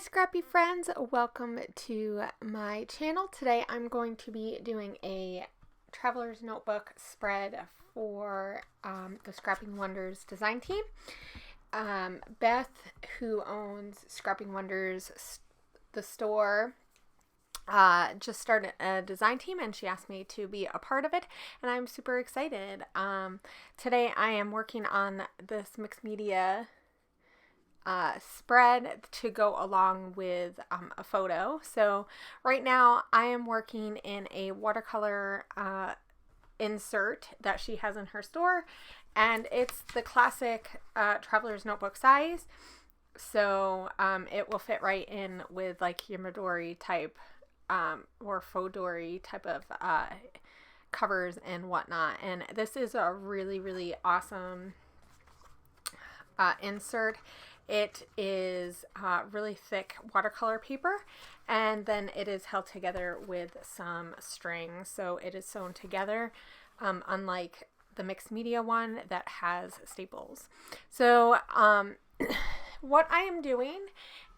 Scrappy friends, welcome to my channel. Today I'm going to be doing a traveler's notebook spread for the Scrapping Wonders design team. Beth, who owns Scrapping Wonders, the store, just started a design team and she asked me to be a part of it, and I'm super excited. Today I am working on this mixed media spread to go along with a photo. So right now I am working in a watercolor insert that she has in her store, and it's the classic traveler's notebook size, so it will fit right in with like your Midori type or Fodori type of covers and whatnot. And this is a really awesome insert. It is really thick watercolor paper, and then it is held together with some string, so it is sewn together, unlike the mixed media one that has staples. So what I am doing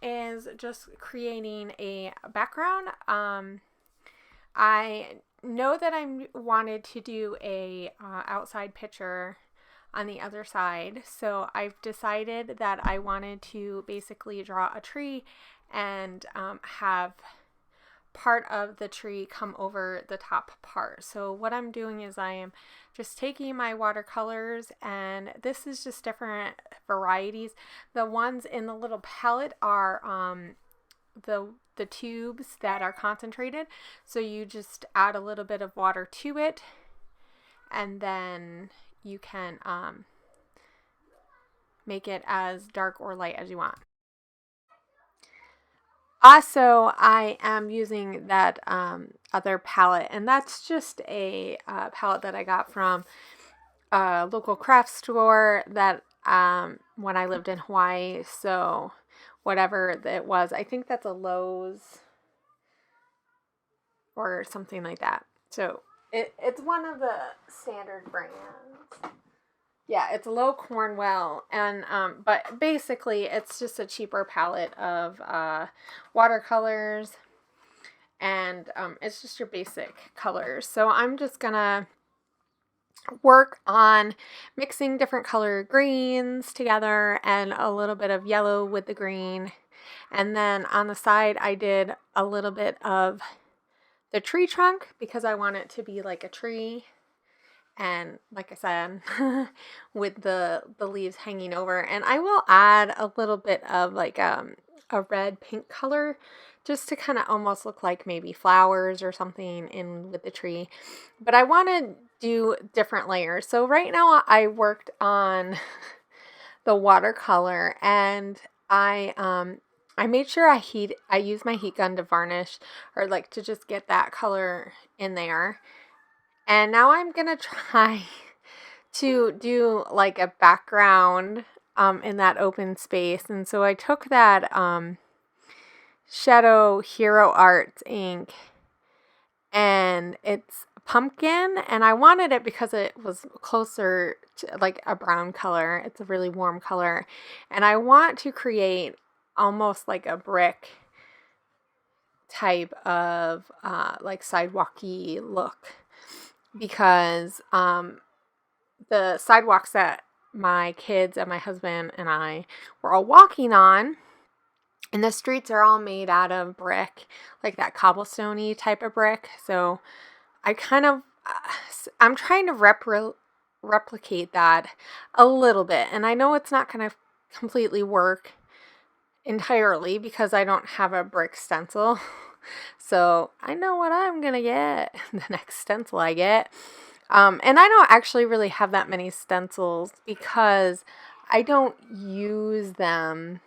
is just creating a background. I know that I wanted to do a outside picture on the other side, so I've decided that I wanted to basically draw a tree and have part of the tree come over the top part. So what I'm doing is I am just taking my watercolors, and this is just different varieties. The ones in the little palette are the tubes that are concentrated, so you just add a little bit of water to it, and then you can make it as dark or light as you want. Also, I am using that other palette, and that's just a palette that I got from a local craft store that when I lived in Hawaii. So whatever it was, I think that's a Lowe's or something like that. So it's one of the standard brands. Yeah, it's Low Cornwell, and but basically it's just a cheaper palette of watercolors, and it's just your basic colors. So I'm just gonna work on mixing different color greens together and a little bit of yellow with the green, and then on the side I did a little bit of the tree trunk because I want it to be like a tree, and like I said, with the leaves hanging over. And I will add a little bit of like a red pink color just to kind of almost look like maybe flowers or something in with the tree, but I want to do different layers. So right now I worked on the watercolor, and I made sure I use my heat gun to varnish, or like to just get that color in there. And now I'm gonna try to do like a background in that open space. And so I took that Shadow Hero Arts ink, and it's pumpkin, and I wanted it because it was closer to like a brown color. It's a really warm color, and I want to create almost like a brick type of like sidewalky look, because the sidewalks that my kids and my husband and I were all walking on, and the streets are all made out of brick, like that cobblestone-y type of brick. So I kind of I'm trying to replicate that a little bit, and I know it's not going to completely work entirely because I don't have a brick stencil. So I know what I'm gonna get the next stencil I get. And I don't actually really have that many stencils because I don't use them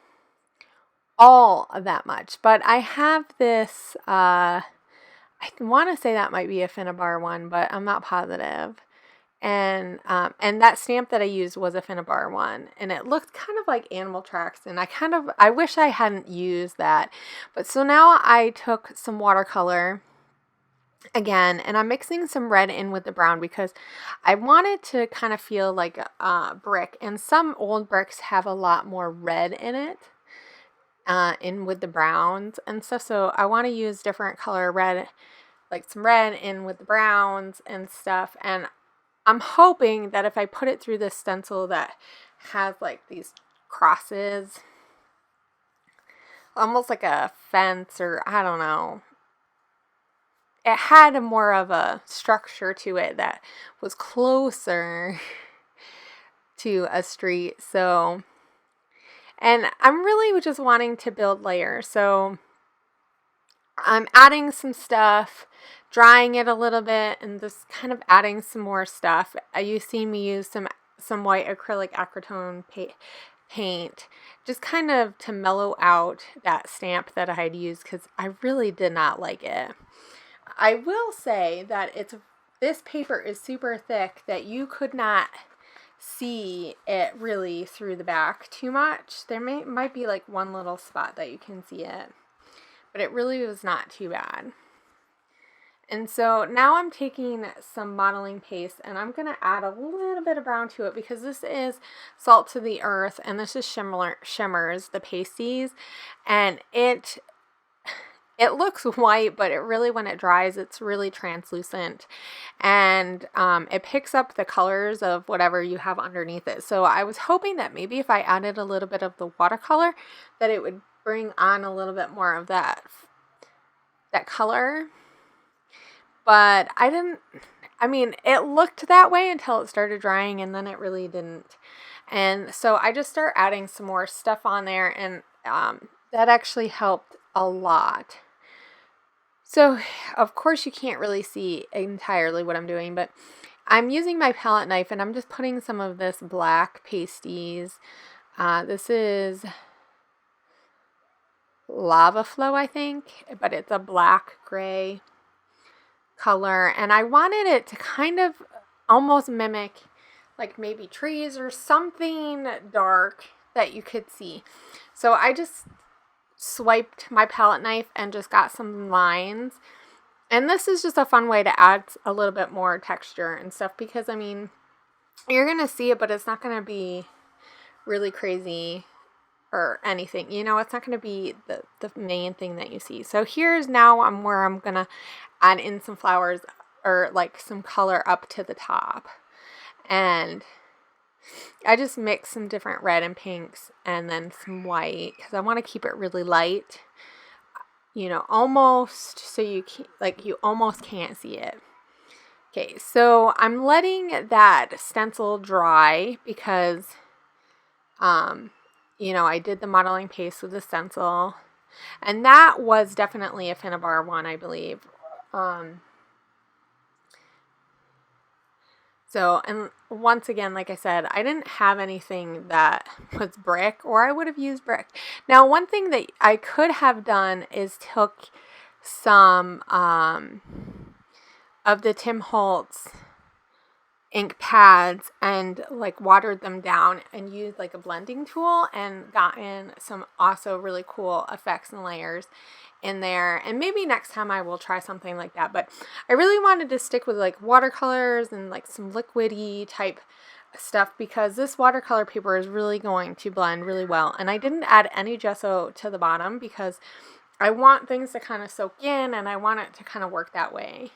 all that much. But I have this, I want to say that might be a Finnabar one, but I'm not positive. And that stamp that I used was a Finnabar one, and it looked kind of like animal tracks, and I wish I hadn't used that. But so now I took some watercolor again, and I'm mixing some red in with the brown because I wanted to kind of feel like a brick, and some old bricks have a lot more red in it. in with the browns and stuff. So I want to use different color red, like some red in with the browns and stuff. And I'm hoping that if I put it through this stencil that has like these crosses, almost like a fence, or I don't know, it had more of a structure to it that was closer to a street. So, and I'm really just wanting to build layers. So I'm adding some stuff, drying it a little bit, and just kind of adding some more stuff. You see me use some white acrylic acetone paint, just kind of to mellow out that stamp that I had used, because I really did not like it. I will say that this paper is super thick, that you could not see it really through the back too much. There might be like one little spot that you can see it, but it really was not too bad. And so now I'm taking some modeling paste, and I'm going to add a little bit of brown to it, because this is Salt to the Earth, and this is Shimmerz, the pasties, and it looks white, but it really, when it dries, it's really translucent, and it picks up the colors of whatever you have underneath it. So I was hoping that maybe if I added a little bit of the watercolor, that it would bring on a little bit more of that color. But it looked that way until it started drying, and then it really didn't. And so I just started adding some more stuff on there, and that actually helped a lot. So, of course, you can't really see entirely what I'm doing, but I'm using my palette knife, and I'm just putting some of this black pasties. This is Lava Flow, I think, but it's a black-gray color, and I wanted it to kind of almost mimic like maybe trees or something dark that you could see. So I just swiped my palette knife and just got some lines, and this is just a fun way to add a little bit more texture and stuff, because you're gonna see it, but it's not gonna be really crazy or anything, it's not going to be the main thing that you see. So here's now where I'm going to add in some flowers, or like some color up to the top. And I just mix some different red and pinks, and then some white, because I want to keep it really light, almost so you almost can't see it. Okay, so I'm letting that stencil dry, because I did the modeling paste with the stencil, and that was definitely a Finnabar one, I believe. So, and once again, like I said, I didn't have anything that was brick, or I would have used brick. Now, one thing that I could have done is took some of the Tim Holtz ink pads and like watered them down and used like a blending tool, and gotten some also really cool effects and layers in there. And maybe next time I will try something like that, but I really wanted to stick with like watercolors and like some liquidy type stuff, because this watercolor paper is really going to blend really well. And I didn't add any gesso to the bottom, because I want things to kind of soak in, and I want it to kind of work that way.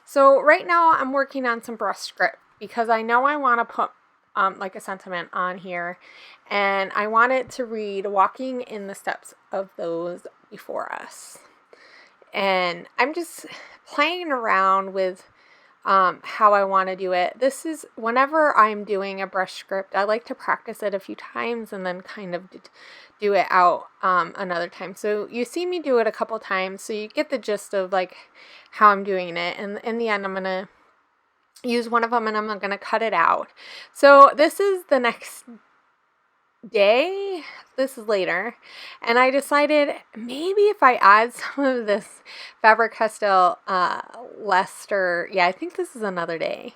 So right now I'm working on some brush script, because I know I want to put like a sentiment on here, and I want it to read "Walking in the Steps of Those Before Us." And I'm just playing around with how I want to do it. This is whenever I'm doing a brush script, I like to practice it a few times and then kind of do it out another time. So you see me do it a couple times, so you get the gist of like how I'm doing it. And in the end, I'm going to use one of them, and I'm going to cut it out. So this is the next day. This is later, and I decided maybe if I add some of this Faber-Castell luster, I think this is another day,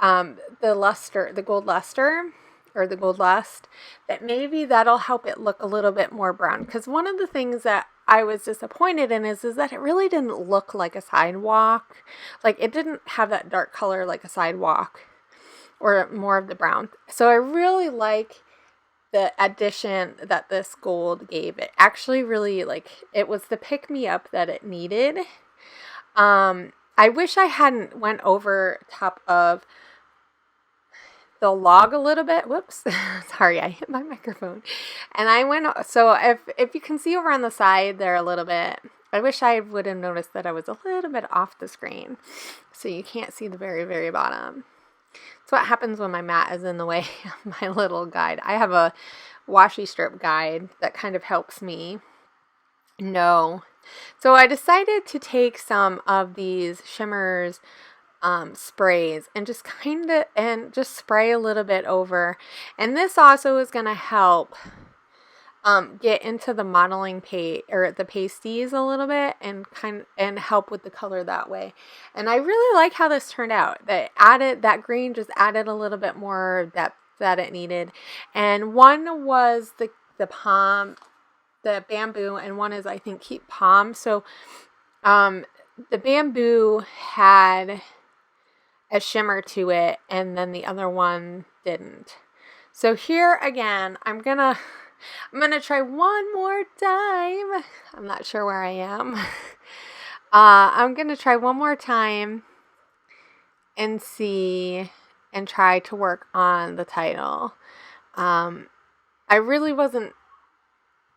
the gold luster, or the gold lust, that maybe that'll help it look a little bit more brown. Because one of the things that I was disappointed in is that it really didn't look like a sidewalk. Like, it didn't have that dark color like a sidewalk, or more of the brown. So I really like the addition that this gold gave. It actually really, like, it was the pick-me-up that it needed. I wish I hadn't went over top of the log a little bit. Whoops. Sorry, I hit my microphone. And I went, so if you can see over on the side there a little bit, I wish I would have noticed that I was a little bit off the screen. So you can't see the very, very bottom. That's what happens when my mat is in the way of my little guide. I have a washi strip guide that kind of helps me know. So I decided to take some of these Shimmerz sprays and just just spray a little bit over. And this also is going to help get into the modeling the pasties a little bit and help with the color that way. And I really like how this turned out. That green just added a little bit more depth that it needed. And one was the bamboo, and one is, I think, keep palm. So the bamboo had a shimmer to it, and then the other one didn't. So here again, I'm gonna try one more time. I'm not sure where I am. I'm gonna try one more time and try to work on the title. I really wasn't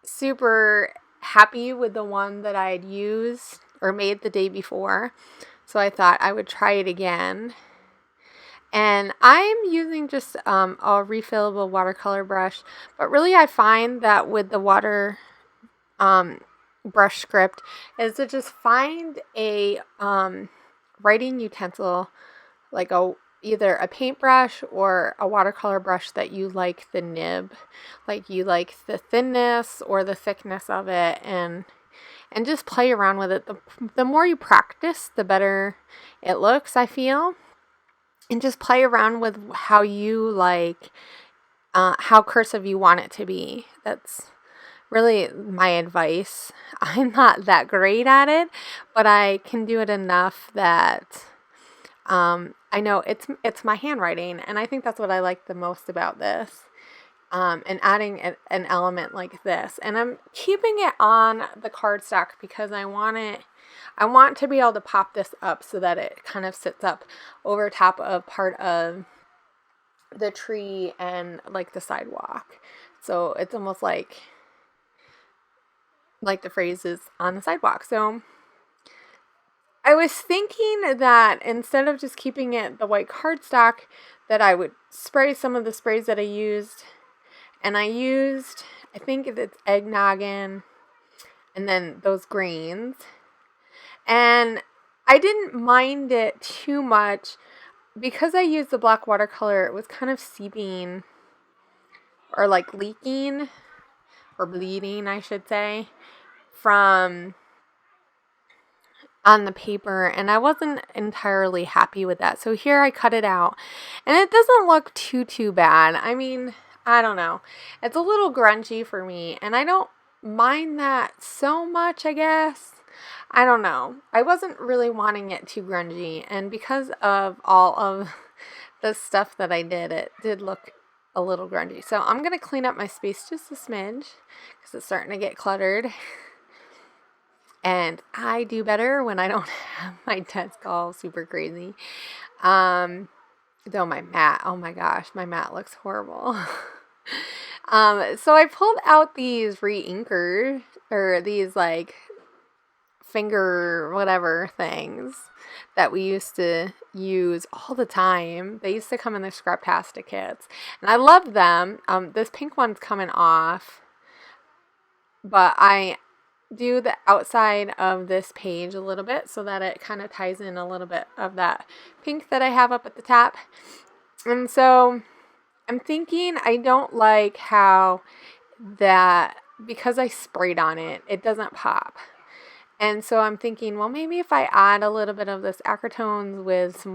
super happy with the one that I had used or made the day before, so I thought I would try it again. And I'm using just a refillable watercolor brush, but really I find that with the water brush script is to just find a writing utensil, like either a paintbrush or a watercolor brush that you like the nib, like you like the thinness or the thickness of it, and just play around with it. The more you practice, the better it looks, I feel. And just play around with how you like, how cursive you want it to be. That's really my advice. I'm not that great at it, but I can do it enough that I know it's my handwriting, and I think that's what I like the most about this. And adding an element like this, and I'm keeping it on the cardstock because I want to be able to pop this up so that it kind of sits up over top of part of the tree and like the sidewalk. So it's almost like the phrase is on the sidewalk. So I was thinking that instead of just keeping it the white cardstock, that I would spray some of the sprays that I used. And I think it's eggnoggin and then those greens. And I didn't mind it too much because I used the black watercolor. It was kind of seeping or like leaking or bleeding, I should say, from on the paper, and I wasn't entirely happy with that. So here I cut it out, and it doesn't look too bad. I mean, I don't know. It's a little grungy for me, and I don't mind that so much, I guess. I don't know. I wasn't really wanting it too grungy, and because of all of the stuff that I did, it did look a little grungy. So I'm going to clean up my space just a smidge because it's starting to get cluttered. And I do better when I don't have my desk all super crazy. Though my mat, oh my gosh, my mat looks horrible. So I pulled out these re-inkers, or these like finger whatever things that we used to use all the time. They used to come in the Scraptastic kits, and I love them. This pink one's coming off, but I do the outside of this page a little bit so that it kind of ties in a little bit of that pink that I have up at the top. And so I'm thinking I don't like how that, because I sprayed on it, it doesn't pop. And so I'm thinking, well, maybe if I add a little bit of this acrytones with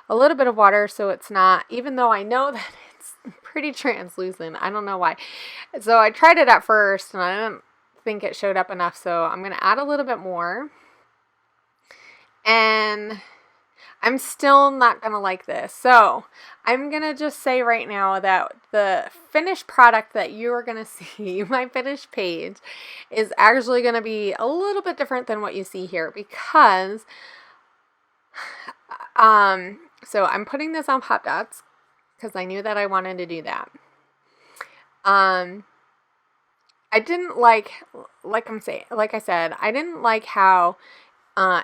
a little bit of water, so it's not, even though I know that it's pretty translucent, I don't know why. So I tried it at first and I didn't think it showed up enough, so I'm going to add a little bit more. And I'm still not going to like this. So I'm going to just say right now that the finished product that you are going to see, my finished page, is actually going to be a little bit different than what you see here because, so I'm putting this on Pop Dots because I knew that I wanted to do that. I didn't like I said, I didn't like how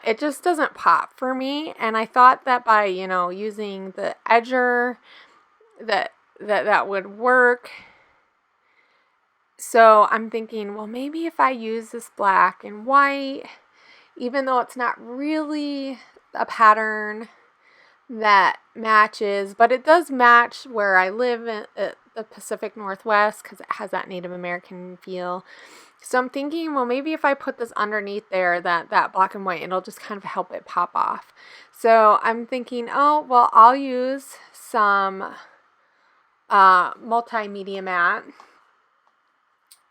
it just doesn't pop for me, and I thought that by, using the edger that would work. So I'm thinking, well, maybe if I use this black and white, even though it's not really a pattern that matches, but it does match where I live in the Pacific Northwest because it has that Native American feel. So I'm thinking, well, maybe if I put this underneath there, that black and white, it'll just kind of help it pop off. So I'm thinking, oh, well, I'll use some multimedia matte.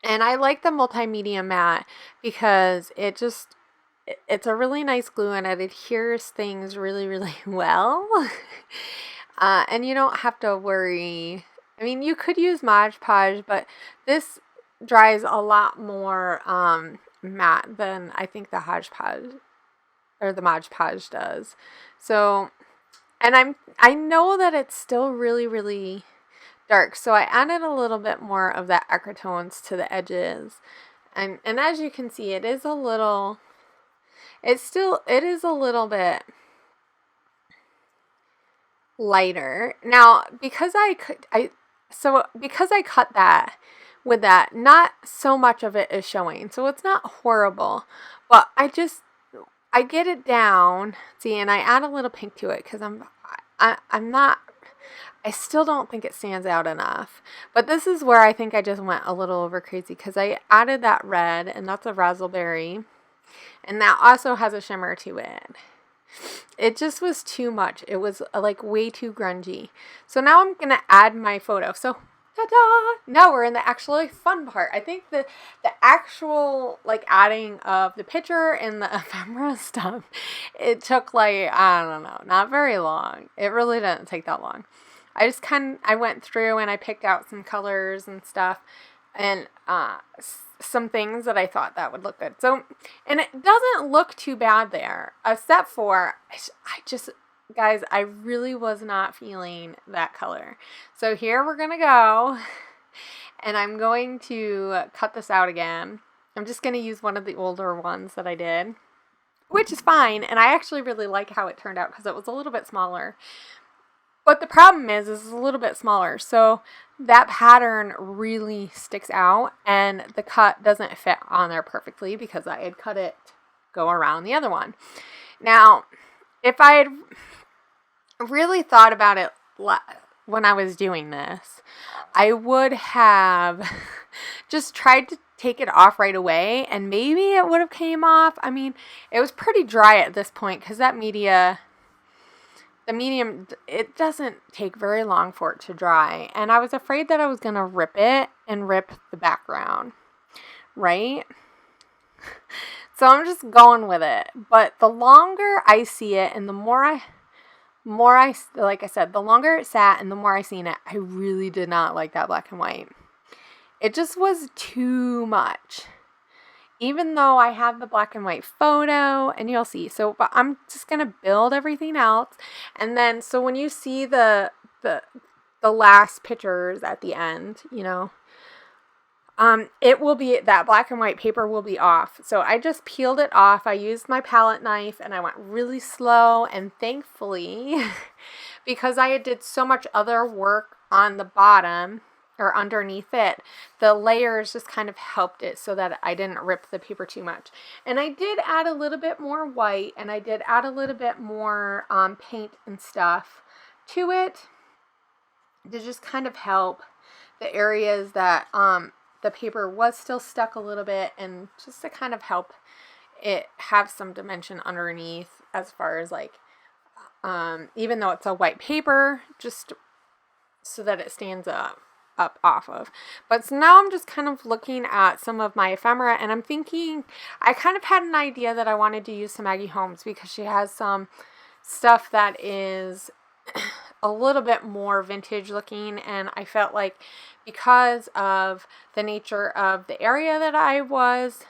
And I like the multimedia matte because it's a really nice glue and it adheres things really, really well. And you don't have to worry. I mean, you could use Mod Podge, but this dries a lot more matte than I think the Hodgepodge or the Mod Podge does. So, and I know that it's still really, really dark, so I added a little bit more of that acrotones to the edges, and as you can see, it is a little bit lighter now because I cut that with that, not so much of it is showing, so it's not horrible, but I get it down, see, and I add a little pink to it because I still don't think it stands out enough. But this is where I think I just went a little over crazy because I added that red, and that's a raspberry. And that also has a shimmer to it. It just was too much. It was like way too grungy. So now I'm going to add my photo. So, ta-da! Now we're in the actually fun part. I think the actual like adding of the picture and the ephemera stuff, it took like, I don't know, not very long. It really didn't take that long. I went through and I picked out some colors and stuff and some things that I thought that would look good. So, and it doesn't look too bad there, except for, guys, I really was not feeling that color. So here we're going to go, and I'm going to cut this out again. I'm just going to use one of the older ones that I did, which is fine, and I actually really like how it turned out because it was a little bit smaller. But the problem is it's a little bit smaller, so that pattern really sticks out, and the cut doesn't fit on there perfectly because I had cut it go around the other one. Now, if I had really thought about it when I was doing this, I would have just tried to take it off right away, and maybe it would have came off. I mean, it was pretty dry at this point because the medium, it doesn't take very long for it to dry. And I was afraid that I was going to rip it and rip the background, right? So I'm just going with it. But the longer I see it and the more I, like I said, the longer it sat and the more I seen it, I really did not like that black and white. It just was too much. Even though I have the black and white photo, and you'll see. So, but I'm just going to build everything else. And then, so when you see the last pictures at the end, it will be, that black and white paper will be off. So I just peeled it off. I used my palette knife and I went really slow. And thankfully, because I did so much other work on the bottom, or underneath it, the layers just kind of helped it so that I didn't rip the paper too much. And I did add a little bit more white, and I did add a little bit more paint and stuff to it to just kind of help the areas that the paper was still stuck a little bit, and just to kind of help it have some dimension underneath as far as like, even though it's a white paper, just so that it stands up off of. But so now I'm just kind of looking at some of my ephemera, and I'm thinking, I kind of had an idea that I wanted to use some Maggie Holmes because she has some stuff that is a little bit more vintage looking, and I felt like because of the nature of the area that I was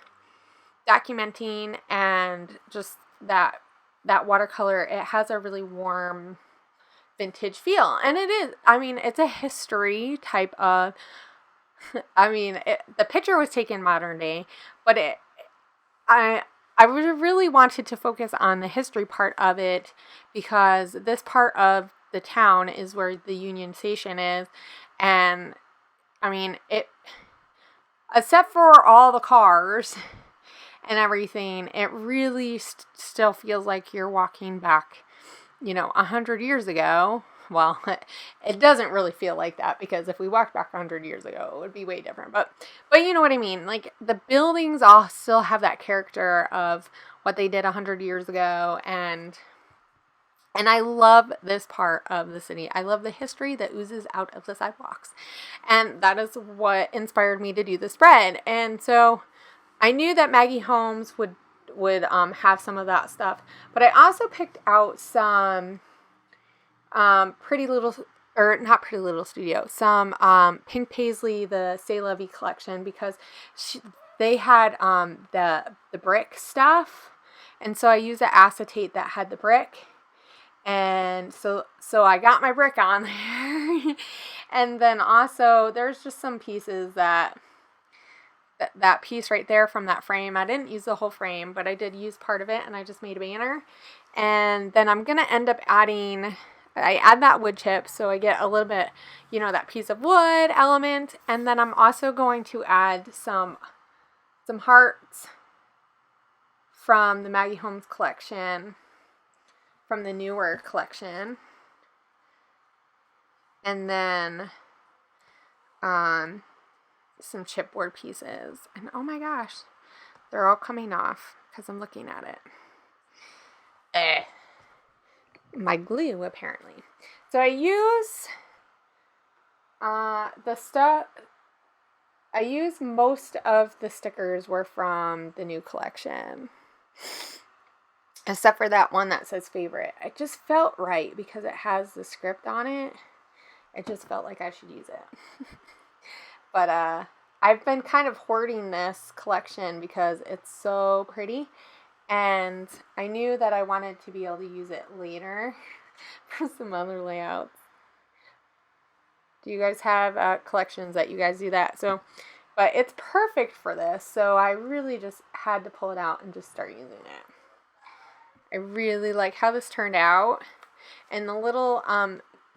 documenting and just that watercolor, it has a really warm vintage feel. And it is, I mean, it's a history type of the picture was taken modern day, but I really wanted to focus on the history part of it, because this part of the town is where the Union Station is. And I mean, it, except for all the cars and everything, it really still feels like you're walking back, 100 years ago. Well, it doesn't really feel like that, because if we walked back 100 years ago, it would be way different. But you know what I mean? Like, the buildings all still have that character of what they did 100 years ago. And I love this part of the city. I love the history that oozes out of the sidewalks. And that is what inspired me to do the spread. And so I knew that Maggie Holmes would have some of that stuff. But I also picked out some not Pretty Little Studio, some Pink Paisley, the C'est La Vie collection, because they had the brick stuff, and so I used the acetate that had the brick, and so I got my brick on there. And then also there's just some pieces that piece right there from that frame, I didn't use the whole frame, but I did use part of it, and I just made a banner. And then I'm gonna end up I add that wood chip, so I get a little bit, that piece of wood element. And then I'm also going to add some hearts from the Maggie Holmes collection, from the newer collection. And then some chipboard pieces. And oh my gosh, they're all coming off because I'm looking at it. My glue, apparently. So I use most of the stickers were from the new collection, except for that one that says favorite. It just felt right because it has the script on it. It just felt like I should use it. But I've been kind of hoarding this collection because it's so pretty. And I knew that I wanted to be able to use it later for some other layouts. Do you guys have collections that you guys do that? So, but it's perfect for this. So I really just had to pull it out and just start using it. I really like how this turned out. And the little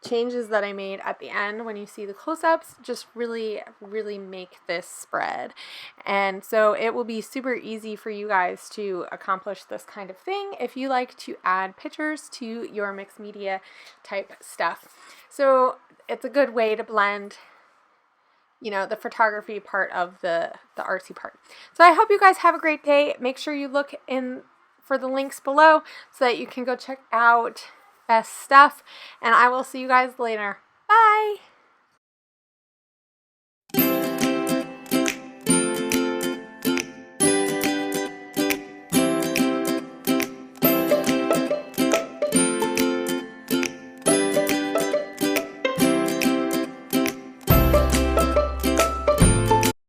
changes that I made at the end when you see the close-ups just really, really make this spread. And so it will be super easy for you guys to accomplish this kind of thing if you like to add pictures to your mixed media type stuff. So it's a good way to blend, the photography part of the artsy part. So I hope you guys have a great day. Make sure you look in for the links below so that you can go check out Beth's stuff, and I will see you guys later. Bye!